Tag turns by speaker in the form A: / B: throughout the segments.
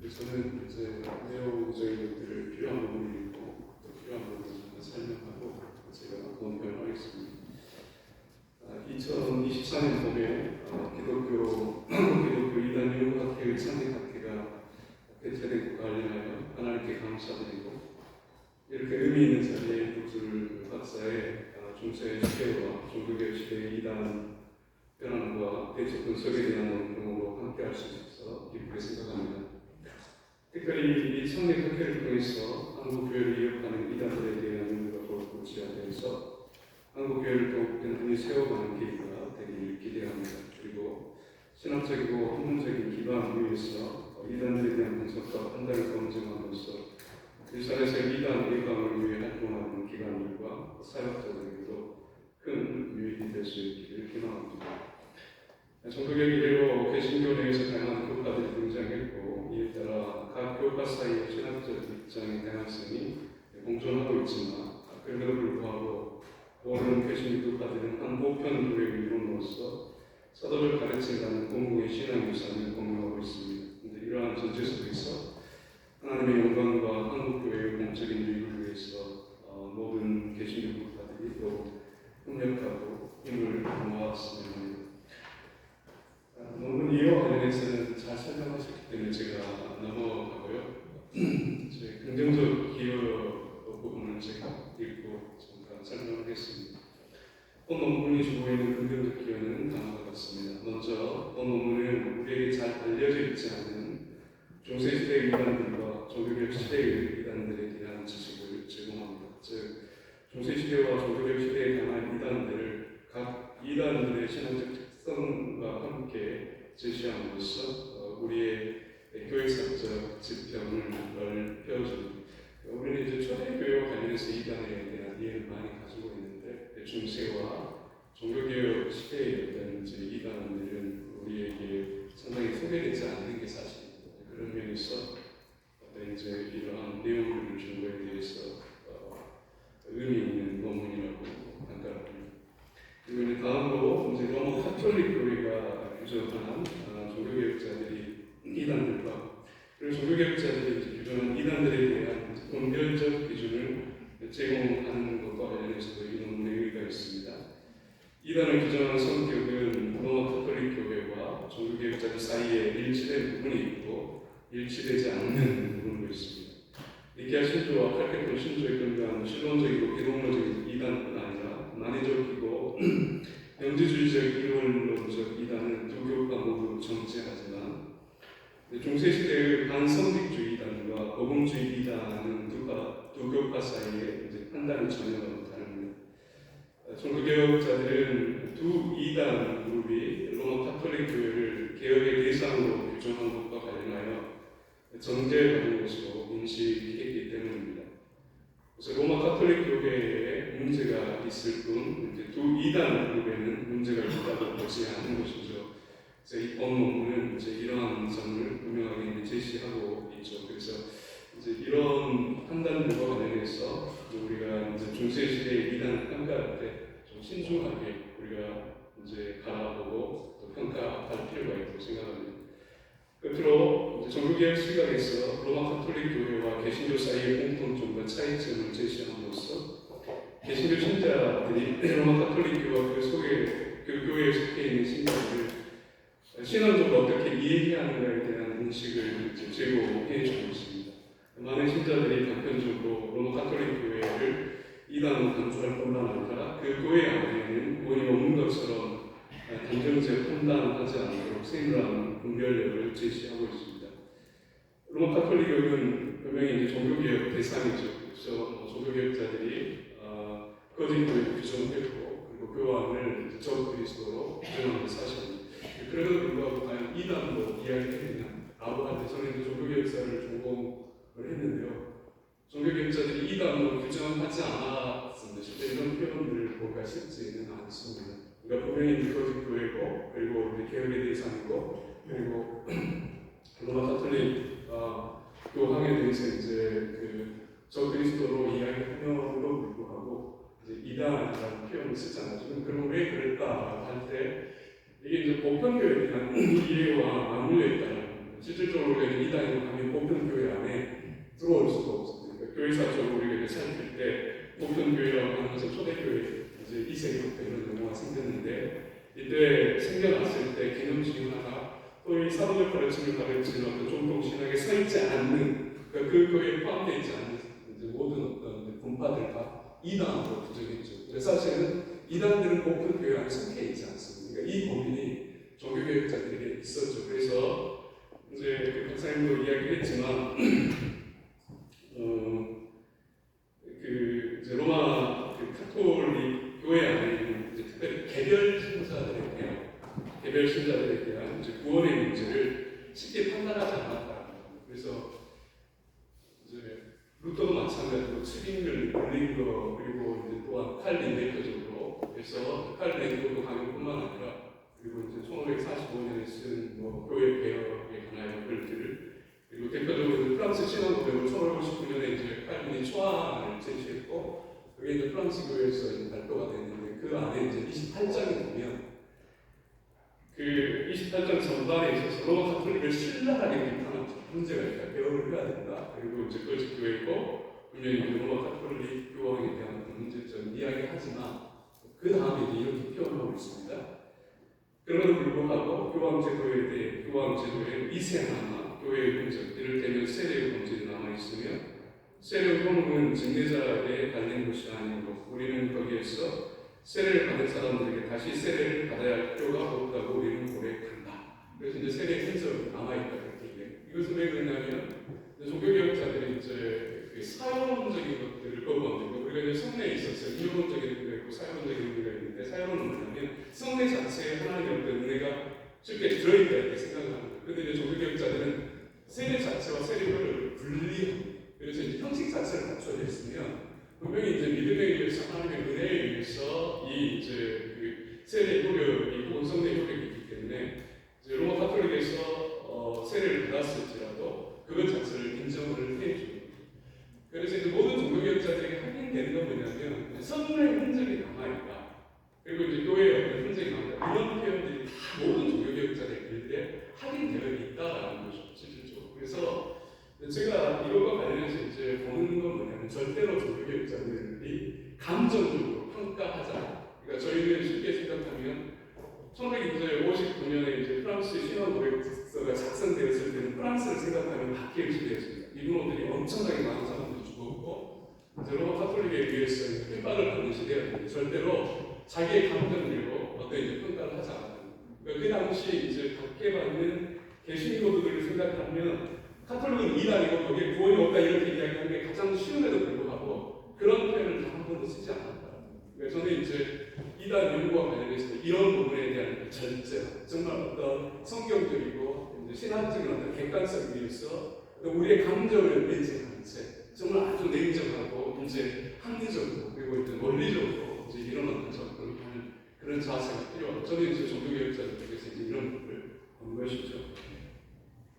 A: 저는 이제 내용적인 것들을 필요한 부분을 읽고 또 필요한 부분을 설명하고 제가 논평하겠습니다. 2024년 봄에 기독교 이단 유학회의 창립학회가 개최된 것과 관련하여 하나님께 감사드리고 이렇게 의미 있는 자리에 도줄 박사의 중세 시대와 종교개혁 시대의 이단 변환과 대체 분석에 대한 내용으로 함께할 수 있어서 기쁘게 생각합니다. 특별히 이 창립학회를 통해서 한국교회를 이어가는 이단들에 대한 연구가 더욱 지향되어서 한국교회를 더욱 든든히 세워가는 계기가 되기를 기대합니다. 그리고 신학적이고 학문적인 기반 위에서 이단들에 대한 분석과 판단을 검증함으로써 일선에서 이단 예방을 위해 활동하는 기관들과 사역자들에게도 큰 유익이 될 수 있기를 희망합니다. 종교개혁 이래로 개신교 내에서 다양한 교파들이 등장했고 이에 따라 각 교파 사이의 신학적 입장의 다양성이 공존하고 있지만 그럼에도 불구하고 모든 개신교 교파들은 한 보편 교회의 이론으로서 사도를 가르친다는 공공의 신앙 유산을 공유하고 있습니다. 이러한 전제 속에서 하나님의 영광과 한국교회의 공적인 유익을 위해서 모든 개신교 교파들이 또 협력하고 힘을 모았으면 합니다. 논문 이와 관련해서는 잘 설명하셨기 때문에 제가 넘어가고요. 저희 긍정적 기여 부분을 제가 읽고 잠깐 설명하겠습니다. 본 논문이 주고 있는 긍정적 기여는 다음과 같습니다. 먼저 본 논문은 우리에게 잘 알려져 있지 않은 중세시대의 이단들과 종교개혁 시대의 이단들에 대한 지식을 제공합니다. 즉 중세시대와 종교개혁 시대에 관한 이단들을 각 이단들의 신앙적 특성과 함께 제시함으로써 우리의 교육사적 지평을 넓혀줍니다. 우리는 이제 초대교회와 관련해서 이단에 대한 이해를 많이 가지고 있는데 중세와 종교개혁 시대의 어떤 이단들은 우리에게 상당히 소개되지 않는 게 사실입니다. 그런 면에서 이제 이러한 내용들을 준 거에 대해서 의미 있는 논문이라고 평가합니다. 그리고 다음으로 이제 로마 카톨릭 교회가 규정한 종교개혁자들이 이단들과 그리고 종교개혁자들이 규정한 이단들에 대한 분별적 기준을 제공하는 것과 관련해서도 이 논문에 의의가 있습니다. 이단을 규정하는 성격은 로마 카톨릭 교회와 종교개혁자들 사이에 일치된 부분이 있고 일치되지 않는 부분도 있습니다. 니케아 신조와 칼케돈 신조에 근거한 신론적이고 기독론적인 이단뿐 아니라 난이적이고 영지주의적 이론론적 이단은 두 교파 모두 정체하지만 중세시대의 반성직주의 이단과 복음주의 이단은 두 교파 사이에 판단이 전혀 다릅니다. 종교개혁자들은 두 이단 그룹이 로마 카톨릭 교회를 개혁의 대상으로 규정한 것과 관련하여 정죄받은 것으로 인식했기 때문입니다. 그래서 로마 카톨릭 교회에 문제가 있을 뿐 두 이단 그룹에는 문제가 있다고 보지 않는 것이죠. 그래서 이 논문은 이러한 점을 분명하게 제시하고 있죠. 그래서 이런 판단들과 관련해서 우리가 중세 시대의 이단을 평가할 때 좀 신중하게 우리가 바라보고 또 평가할 필요가 있다고 생각합니다. 끝으로 종교개혁 시각에서 로마 카톨릭 교회와 개신교 사이의 공통점과 차이점을 제시함으로써 개신교 신자들이 로마 카톨릭 교회와 그 교회에 속해 있는 신자들을 신앙적으로 어떻게 이해해야 하는가에 대한 인식을 제공해 주고 있습니다. 많은 신자들이 단편적으로 로마 카톨릭 교회를 이단으로 간주할 뿐만 아니라 그 교회 안에는 원이 없는 것처럼 단정적 판단하지 않도록 세밀한 분별력을 제시하고 있습니다. 로마 카톨릭은 분명히 종교개혁 대상이죠. 그래서 종교개혁자들이 거짓 교회를 규정했고 그리고 교황을 적그리스도로 규정하는 사실입니다. 그래도 불구하고 과연 이단으로 이야기했느냐 라고 할 때 저는 종교개혁사를 전공을 했는데요. 종교개혁자들이 이단으로 규정하지 않았습니다. 실제 이런 표현들을 보기가 쉽지는 않습니다. 그러니까 분명히 거짓 교회고 그리고 개혁의 대상이고 그리고 로마 카톨릭 교황에 대해서 적그리스도로 이야기하면서도 불구하고 이단이라는 표현을 쓰잖아요. 그럼 왜 그럴까 할 때 이게 보편교회에 대한 이해와 맞물려 있다는 실질적으로 우리가 이단으로 가면 보편교회 안에 들어올 수가 없습니다. 그러니까 교회사적으로 우리가 살필 때 보편교회라고 하는 것은 초대교회 이제 2세기부터 이런 용어가 생겼는데 이때 생겨났을 때 개념 중에 하나가 또 이 사도적 가르침을 가르치는 어떤 정통신학에 서 있지 않는 그러니까 그 교회에 포함되어 있지 않는 이제 모든 어떤 분파들과 이단으로 부정했죠. 그래서 사실은 이단들은 보편교회 안에 속해 있지 않습니다. 그러니까 이 고민이 종교개혁자들에게 있었죠. 그래서 이제 그 박사님도 이야기했지만 그 이제 로마 그 카톨릭 교회 안에 있는 이제 특별히 개별 신자들에 대한 이제 구원의 문제를 쉽게 판단하지 않았다. 그래서 이제 루터도 마찬가지로 츠빙글, 블링거 그리고 이제 또한 칼빈 대표적으로 그래서 칼빈 대표도 강요뿐만 아니라 그리고 이제 1545년에 쓴 뭐 교회 개혁에 관한 글들을 그리고 대표적으로 프랑스 신앙 고백을 1559년에 이제 칼빈이 초안을 제시했고 그게 이제 프랑스 교회에서 이제 발표가 됐는데 그 안에 이제 28장에 보면 그 28장 전반에 있어서 로마 카톨릭을 신랄하게 비판한 문제가 있다. 개혁을 해야 된다. 그리고 이제 거짓 교회고 분명히 로마 카톨릭 교황에 대한 문제점 이야기하지만 그 다음에 이제 이렇게 표현하고 있습니다. 그럼에도 불구하고 교황제도에 대해 교황제도의 미세한 교회의 문제, 이를테면 세례의 문제가 남아있으며 세례 효능은 직내자에 달린 것이 아니고 우리는 거기에서 세례를 받은 사람들에게 다시 세례를 받아야 할 필요가 없다고 우리는 고백한다. 그래서 이제 세례의 흔적이 남아있다. 그렇게 얘기해요. 이것은 왜 그러냐면 종교개혁자들이 이제 그 사회론적인 것들을 거부합니다. 우리가 이제 성례에 있어서 이론적인 의미가 있고 사회론적인 의미가 있는데 사회론은 뭐냐면 성례 자체에 하나님의 어떤 은혜가 쉽게 들어있다 이렇게 생각을 합니다. 그런데 이제 종교개혁자들은 세례 자체와 세례를 분리합니다. 그래서 이제 형식 자체를 갖춰져 있으면 분명히 이제 믿음에 의해서 하나님의 은혜에 의해서 이 이제 그 세례 효력이 혹은 성례 효력이 있기 때문에 이제 로마 카톨릭에서 세례를 받았을지라도 그것 자체를 인정을 해줍니다. 그래서 이제 모든 종교개혁자들에게 확인되는 건 뭐냐면 성례의 흔적이 남아있다. 그리고 이제 교회의 어떤 흔적이 남아있다. 이런 표현들이 다 모든 종교개혁자들의 글들에 확인되어 있다라는 것이죠. 실질적으로. 그래서 제가 이것과 관련해서 이제 보는 건 뭐냐면 절대로 종교개혁자들이 감정적으로 평가하자. 그러니까 저희는 쉽게 생각하면 1959년에 이제 프랑스 신앙 고백서가 작성되었을 때는 프랑스를 생각하면 바퀴를 시대였습니다. 이분들이 엄청나게 많은 사람들이 죽었고 이제 로마 카톨릭에 의해서 핍박을 받는 시대였는데 절대로 자기의 감정으로 어떤 이제 평가를 하지 않았다. 그러니까 그 당시 이제 박해받는 개신교도들을 생각하면 카톨릭은 이단이고 거기에 구원이 없다 이렇게 이야기하는 게 가장 쉬움에도 불구하고 그런 표현을 단 한 번도 쓰지 않았다. 그러니까 저는 이제 이단 연구와 관련해서 이런 부분에 대한 절제, 정말 어떤 성경적이고 이제 신학적인 어떤 객관성 위에서 우리의 감정을 매진한 채 정말 아주 냉정하고 이제 합리적으로 그리고 이제 논리적으로 이제 이런 어떤 접근을 하는 그런 자세가 필요하고 저는 이제 종교개혁자들에게서 이제 이런 부분을 본 것이죠.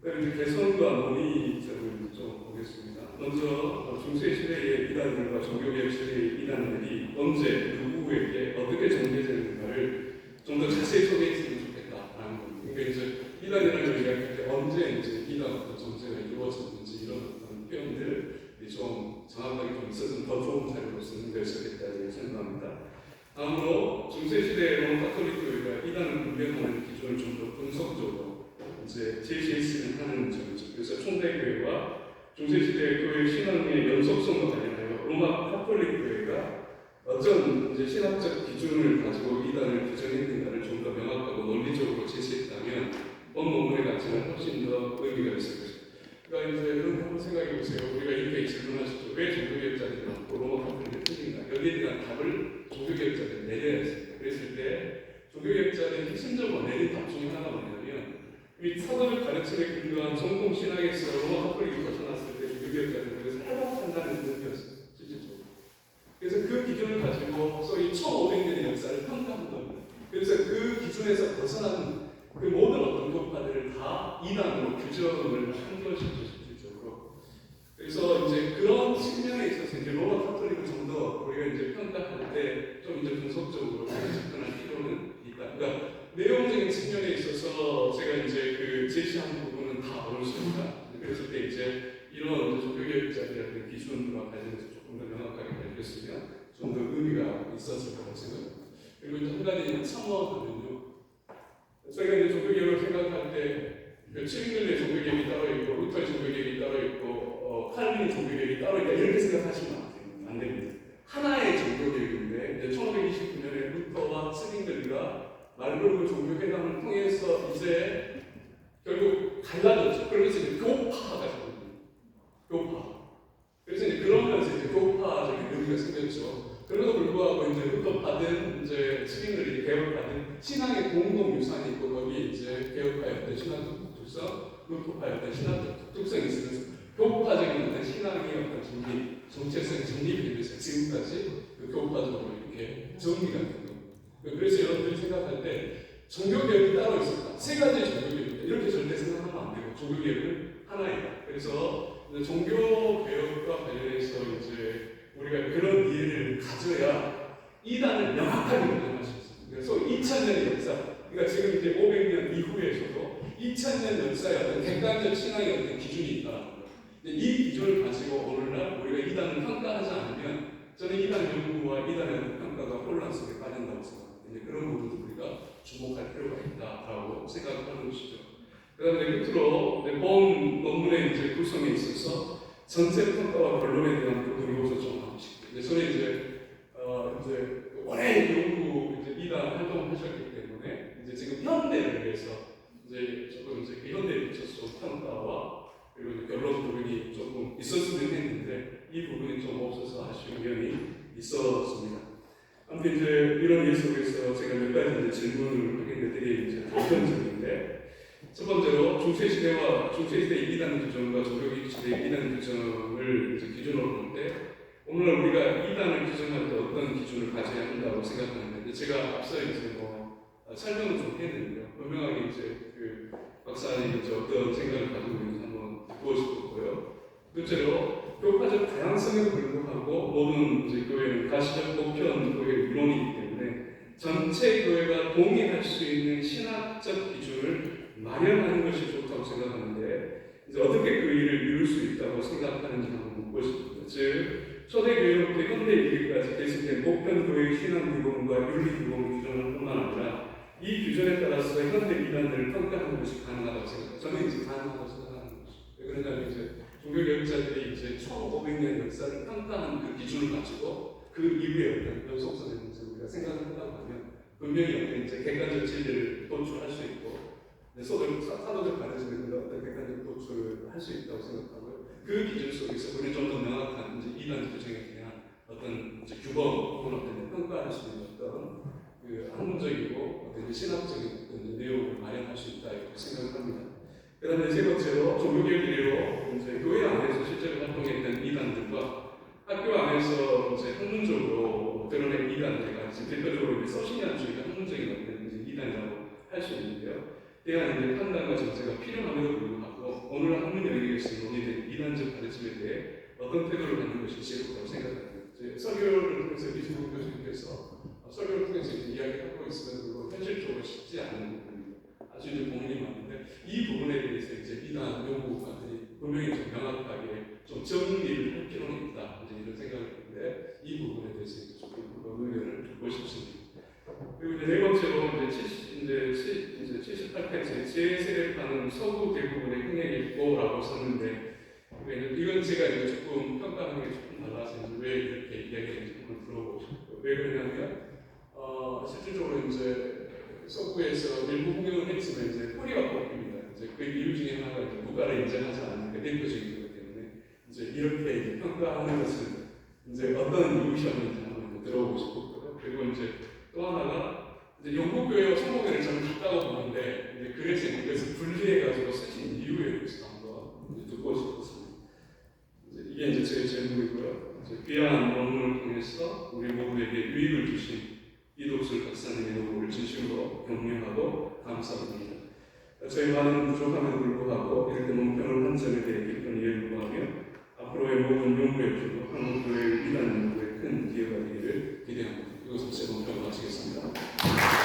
A: 그리고 이제 개선과 논의점을 좀 보겠습니다. 먼저 중세시대의 이단들과 종교개혁 시대의 이단들이 언제 누구에게 어떻게 정제되는가를 좀 더 자세히 소개했으면 좋겠다라는 겁니다. 그러니까 이제 이단이라는 걸 이야기할 때 언제 이제 이단 어떤 정제가 이루어졌는지 이런 어떤 표현들이 좀 정확하게 좀 있어서 더 좋은 자료로 쓰는 데 있었겠다고 생각합니다. 다음으로 중세시대의 로마 카톨릭 교회가 이단을 분별하는 기준을 좀 더 분석적으로 이제 제시했으면 하는 점이죠. 그래서 총대교회와 중세시대 교회 신앙의 연속성과 관련하여 로마 카톨릭 교회가 어떤 이제 신학적 기준을 가지고 이단을 규정했는가를 좀 더 명확하고 논리적으로 제시했다면 본문의 가치는 훨씬 더 의미가 있을 것입니다. 그러니까 이제 여러분 한번 생각해 보세요. 우리가 이렇게 질문하시죠. 왜 종교개혁자들이 많고 로마 카톨릭이 틀린가? 여기에 대한 답을 종교개혁자들이 내려야 했습니다. 그랬을 때 종교개혁자들이 핵심적으로 내린 답 중에 하나가 뭐냐면 이 사도적 가르침에 근거한 정통 신학에서 로마 카톨릭이 벗어났을 때 종교개혁자들은 그래서 해방한다는 뜻이었어요. 실질적으로. 그래서 그 기준을 가지고 소위 1500년의 역사를 평가한 겁니다. 그래서 그 기준에서 벗어나는 그 모든 어떤 교파들을 다 이단으로 규정을 한 것이죠. 실질적으로. 그래서 이제 그런 측면에 있어서 이제 로마 카톨릭을 좀 더 우리가 이제 평가할 때 좀 이제 분석적으로 접근할 필요는 있다. 그러니까 내용적인 측면에 있어서 제가 이제 그 제시한 부분은 다 어느 밝혔으면 좀 더 의미가 있었을 거라고 생각합니다. 그리고 이제 한 가지는 참어하면요. 저희가 이제 종교개혁을 생각할 때 칠링글의 종교개혁이 따로 있고 루터의 종교개혁이 따로 있고 칼빈의 종교개혁이 따로 있다 이렇게 생각하시면 안 됩니다. 하나의 종교개혁인데 이제 1529년에 루터와 칠링글과 말브르그 종교회담을 통해서 이제 결국 갈라졌죠. 그러면서 이제 교파가 생깁니다. 교파. 그래서 이제 그러면서 이제 교파적인 의미가 생겼죠. 그럼에도 불구하고 이제 루터파든 이제 칠링글이 개혁파든 신앙의 공동 유산이 있고 거기에 이제 개혁파였던 신앙적 특성, 루터파였던 신앙적 특성이 있으면서 교파적인 어떤 신앙의 어떤 정체성 정립이 되면서 지금까지 그 교파적으로 이렇게 정리가 된 겁니다. 그래서 여러분들이 생각할 때 종교개혁이 따로 있을까? 세 가지 종교개혁이다. 이렇게 절대 생각하면 안 되고 종교개혁은 하나이다. 그래서 종교개혁과 관련해서 이제 우리가 그런 이해를 가져야 이단을 명확하게 분명할 수 있습니다. 그래서 2000년의 역사, 그러니까 지금 이제 500년 이후에서도 2000년 역사의 어떤 객관적 신앙의 어떤 기준이 있다는 거예요. 이 기준을 가지고 오늘날 우리가 이단을 평가하지 않으면 저는 이단 연구와 이단의 평가가 혼란 속에 빠진다고 생각합니다. 그런 부분을 우리가 주목할 필요가 있다라고 생각하는 것이죠. 그 다음에 끝으로 본 논문의 이제 구성에 있어서 전체 평가와 결론에 대한 부분을 여기서 좀 하고 싶어요. 저는 이제 오래 연구 이단 활동을 하셨기 때문에 이제 지금 현대를 위해서 이제 조금 이제 그 현대에 비춰서 평가와 그리고 결론 부분이 조금 있었으면 했는데 이 부분이 좀 없어서 아쉬운 면이 있었습니다. 아무튼 이제 이런 이해 속에서 제가 몇 가지 이제 질문을 하겠는데 되게 이제 단편적인데 첫 번째로 중세시대와 중세시대 이단 규정과 조력시대 이단 규정을 이제 기준으로 볼 때 오늘날 우리가 이단을 규정할 때 어떤 기준을 가져야 한다고 생각하는데 제가 앞서 이제 설명을 좀 해드리고요. 분명하게 이제 그 박사님 어떤 생각을 가지고 있는지 한번 듣고 싶었고요. 둘째로 교파적 다양성에도 불구하고 모든 이제 교회는 가시적 보편 교회 이론이기 때문에 전체 교회가 동의할 수 있는 신학적 기준을 마련하는 것이 좋다고 생각하는데 이제 어떻게 그 일을 이룰 수 있다고 생각하는지 한번 묻고 싶습니다. 즉 초대교회로부터 현대교회까지 계속된 보편 교회의 신앙 규범과 윤리 규범 규정을 뿐만 아니라 이 규정에 따라서 현대 이단들을 평가하는 것이 가능하다고 생각합니다. 저는 이제 가능하다고 생각하는 것이죠. 왜 그러냐면 이제 종교개혁자들이 이제 1500년 역사를 평가하는 그 기준을 가지고 그 이후에 어떤 연속성의 문제를 우리가 생각을 한다고 하면 분명히 어떤 이제 객관적 진리를 도출할 수 있고 사도적 가르침에 어떤 객관적 도출을 할 수 있다고 생각하고요. 그 기준 속에서 우리 좀 더 명확한 이제 이단 규정에 대한 어떤 이제 규범 혹은 어떤 평가할 수 있는 어떤 그 학문적이고 어떤 신학적인 어떤 내용을 마련할 수 있다 이렇게 생각합니다. 그다음에 세 번째로 종교개혁 이래로 이제 교회 안에서 실제로 활동했던 이단들과 학교 안에서 이제 학문적으로 드러낸 이단들과 이제 대표적으로 서신야주의가 학문적인 어떤 이제 이단이라고 할 수 있는데요. 대한 이제 판단과 정체가 필요함에도 불구하고 오늘 학문 영역에서 논의된 이단적 가르침에 대해 어떤 태도를 갖는 것이 지혜롭다고 생각합니다. 설교를 통해서 이승훈 교수님께서 설교를 통해서 이야기하고 있으면 그거 현실적으로 쉽지 않은 부분입니다. 아주 이제 고민이 많은데 이 부분에 대해서 이제 이단 연구가들이 분명히 좀 명확하게 좀 정리를 할 필요는 있다. 이제 이런 생각을 했는데 이 부분에 대해서 이제 조금 의견을 듣고 싶습니다. 그리고 이제 네 번째로 이제 78페이지 제3례파는 서구 대부분의 흥행이고라고 썼는데 이건 제가 이제 조금 평가하는 게 조금 달라서 왜 이렇게 이야기했는지 한번 들어보고 싶어요. 왜 그러냐면 실질적으로 이제 서구에서 일부 흥행을 했지만 이제 뿌리가 뽑힙니다. 이제 그 이유 중에 하나가 이제 국가를 인정하지 않는 그 대표적인 거기 때문에 이제 이렇게 이제 평가하는 것은 이제 어떤 이유셨는지 한번 들어보고 싶었고요. 그리고 이제 또 하나가 이제 영국 교회와 성공회를 저는 같다고 보는데 이제 그래서 이것을 분리해가지고 쓰신 이유에 대해서 한번 듣고 싶었습니다. 이게 이제 제 제목이고요. 이제 귀한 논문을 통해서 우리 모두에게 유익을 주신 이독술 박사님의 노고를 진심으로 경명하고 감사합니다. 저희 많은 부족함에도 불구하고 이렇게 논평을 한 점에 대해 깊은 이해를 구하며 앞으로의 모든 연구에 한국교회의 이단 연구에 큰 기여가 되기를 기대합니다. 이것으로 제 논평을 마치겠습니다.